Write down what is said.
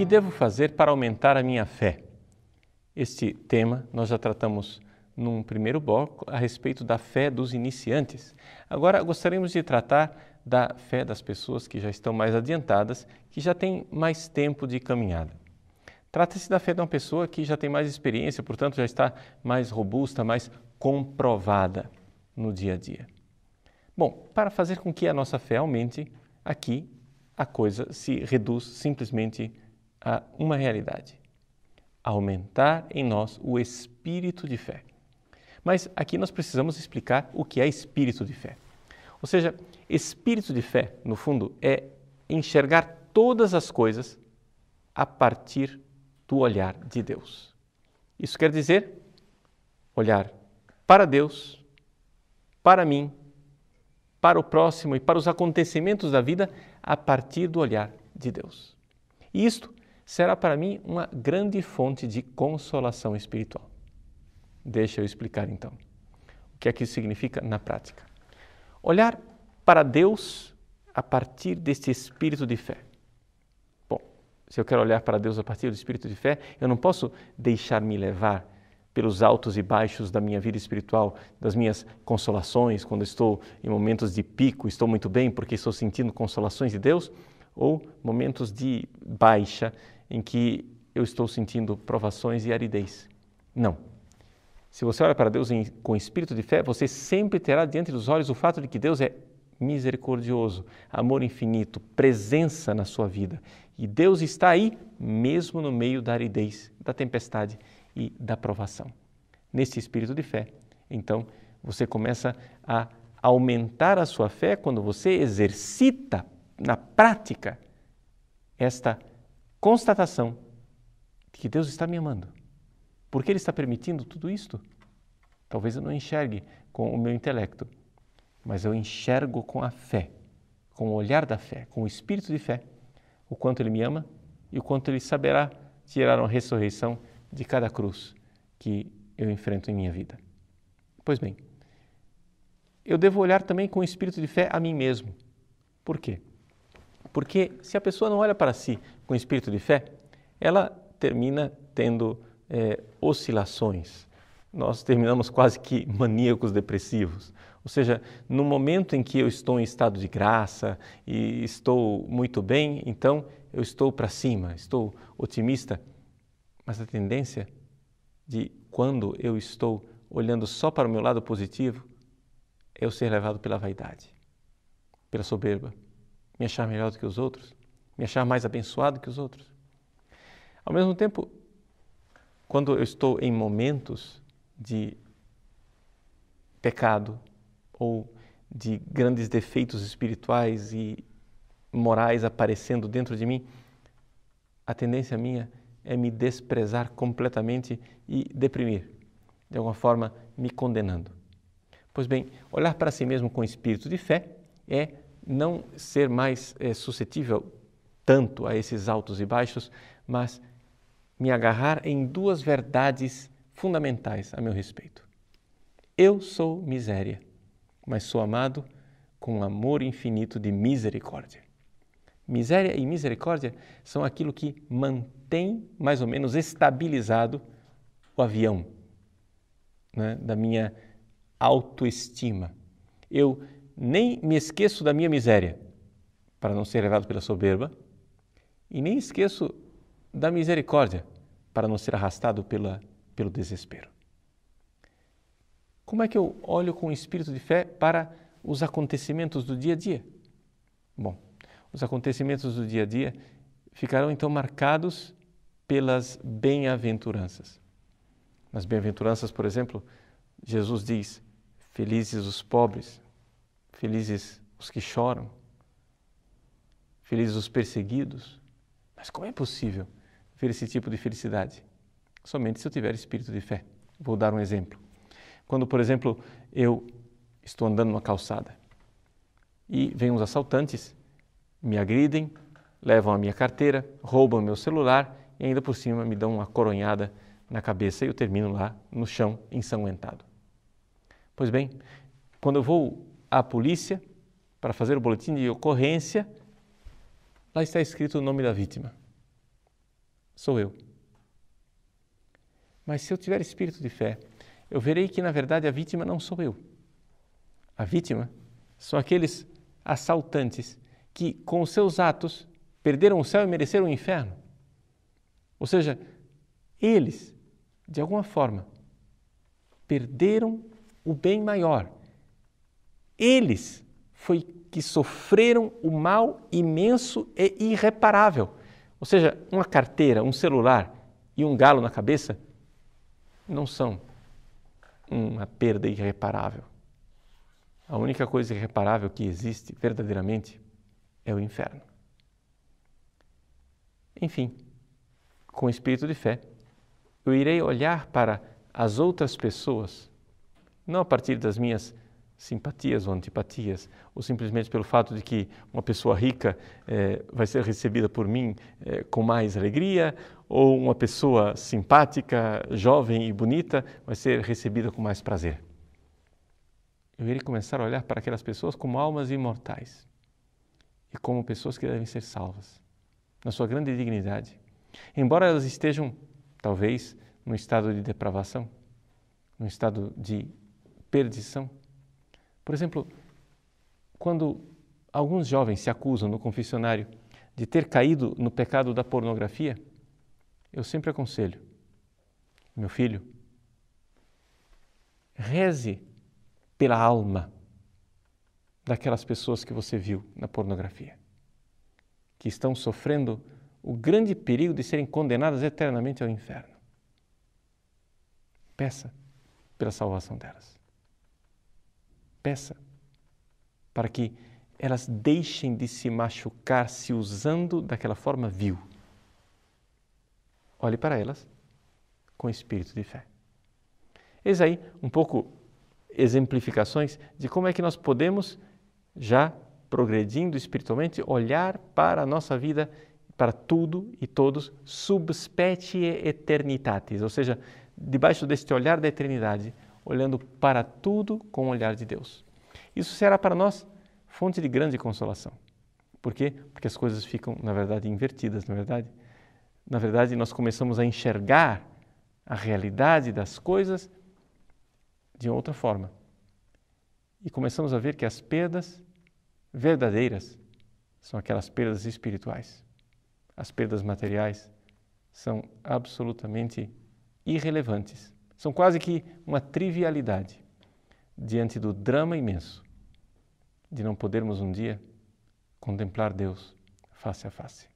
que devo fazer para aumentar a minha fé? Este tema nós já tratamos num primeiro bloco a respeito da fé dos iniciantes. Agora gostaríamos de tratar da fé das pessoas que já estão mais adiantadas, que já têm mais tempo de caminhada. Trata-se da fé de uma pessoa que já tem mais experiência, portanto já está mais robusta, mais comprovada no dia a dia. Bom, para fazer com que a nossa fé aumente, aqui a coisa se reduz simplesmente a uma realidade: aumentar em nós o espírito de fé. Mas aqui nós precisamos explicar o que é espírito de fé. Ou seja, espírito de fé, no fundo, é enxergar todas as coisas a partir do olhar de Deus. Isso quer dizer olhar para Deus, para mim, para o próximo e para os acontecimentos da vida a partir do olhar de Deus. E isto será para mim uma grande fonte de consolação espiritual. Deixa eu explicar então o que é que isso significa na prática. Olhar para Deus a partir deste espírito de fé. Bom, se eu quero olhar para Deus a partir do espírito de fé, eu não posso deixar-me levar pelos altos e baixos da minha vida espiritual, das minhas consolações, quando estou em momentos de pico, estou muito bem porque estou sentindo consolações de Deus, ou momentos de baixa, em que eu estou sentindo provações e aridez. Não. Se você olha para Deus com espírito de fé, você sempre terá diante dos olhos o fato de que Deus é misericordioso, amor infinito, presença na sua vida. E Deus está aí mesmo no meio da aridez, da tempestade e da provação. Nesse espírito de fé, então, você começa a aumentar a sua fé quando você exercita na prática esta constatação de que Deus está me amando. Por que Ele está permitindo tudo isto? Talvez eu não enxergue com o meu intelecto, mas eu enxergo com a fé, com o olhar da fé, com o espírito de fé, o quanto Ele me ama e o quanto Ele saberá tirar uma ressurreição de cada cruz que eu enfrento em minha vida. Pois bem, eu devo olhar também com o espírito de fé a mim mesmo. Por quê? Porque se a pessoa não olha para si com espírito de fé, ela termina tendo oscilações. Nós terminamos quase que maníacos depressivos. Ou seja, no momento em que eu estou em estado de graça e estou muito bem, então eu estou para cima, estou otimista. Mas a tendência de quando eu estou olhando só para o meu lado positivo é eu ser levado pela vaidade, pela soberba, me achar melhor do que os outros, me achar mais abençoado que os outros. Ao mesmo tempo, quando eu estou em momentos de pecado ou de grandes defeitos espirituais e morais aparecendo dentro de mim, a tendência minha é me desprezar completamente e deprimir, de alguma forma me condenando. Pois bem, olhar para si mesmo com espírito de fé é não ser mais suscetível tanto a esses altos e baixos, mas me agarrar em duas verdades fundamentais a meu respeito. Eu sou miséria, mas sou amado com um amor infinito de misericórdia. Miséria e misericórdia são aquilo que mantém mais ou menos estabilizado o avião, né, da minha autoestima. Eu nem me esqueço da minha miséria para não ser levado pela soberba e nem esqueço da misericórdia para não ser arrastado pelo desespero. Como é que eu olho com espírito de fé para os acontecimentos do dia a dia? Bom, os acontecimentos do dia a dia ficarão então marcados pelas bem-aventuranças. Nas bem-aventuranças, por exemplo, Jesus diz: felizes os pobres, felizes os que choram, felizes os perseguidos. Mas como é possível ver esse tipo de felicidade? Somente se eu tiver espírito de fé. Vou dar um exemplo. Quando, por exemplo, eu estou andando numa calçada e vêm uns assaltantes, me agridem, levam a minha carteira, roubam meu celular e ainda por cima me dão uma coronhada na cabeça e eu termino lá no chão ensanguentado. Pois bem, quando eu vou à polícia para fazer o boletim de ocorrência, lá está escrito o nome da vítima. sou eu. Mas se eu tiver espírito de fé, eu verei que, na verdade, a vítima não sou eu. A vítima são aqueles assaltantes que, com os seus atos, perderam o céu e mereceram o inferno. Ou seja, eles, de alguma forma, perderam o bem maior. Eles foi que sofreram o mal imenso e irreparável. Ou seja, uma carteira, um celular e um galo na cabeça não são uma perda irreparável. A única coisa irreparável que existe verdadeiramente é o inferno. Enfim, com o espírito de fé, eu irei olhar para as outras pessoas, não a partir das minhas simpatias ou antipatias, ou simplesmente pelo fato de que uma pessoa rica vai ser recebida por mim com mais alegria, ou uma pessoa simpática, jovem e bonita vai ser recebida com mais prazer. Eu irei começar a olhar para aquelas pessoas como almas imortais e como pessoas que devem ser salvas, na sua grande dignidade. Embora elas estejam, talvez, num estado de depravação, num estado de perdição. Por exemplo, quando alguns jovens se acusam no confessionário de ter caído no pecado da pornografia, eu sempre aconselho, meu filho, reze pela alma daquelas pessoas que você viu na pornografia, que estão sofrendo o grande perigo de serem condenadas eternamente ao inferno. Peça pela salvação delas. Peça para que elas deixem de se machucar se usando daquela forma vil. Olhe para elas com espírito de fé. Eis aí um pouco exemplificações de como é que nós podemos, já progredindo espiritualmente, olhar para a nossa vida, para tudo e todos, sub specie eternitatis, ou seja, debaixo deste olhar da eternidade, olhando para tudo com o olhar de Deus. Isso será para nós fonte de grande consolação. Por quê? Porque as coisas ficam, na verdade, invertidas, não é verdade? Na verdade, nós começamos a enxergar a realidade das coisas de outra forma. E começamos a ver que as perdas verdadeiras são aquelas perdas espirituais. As perdas materiais são absolutamente irrelevantes. São quase que uma trivialidade diante do drama imenso de não podermos um dia contemplar Deus face a face.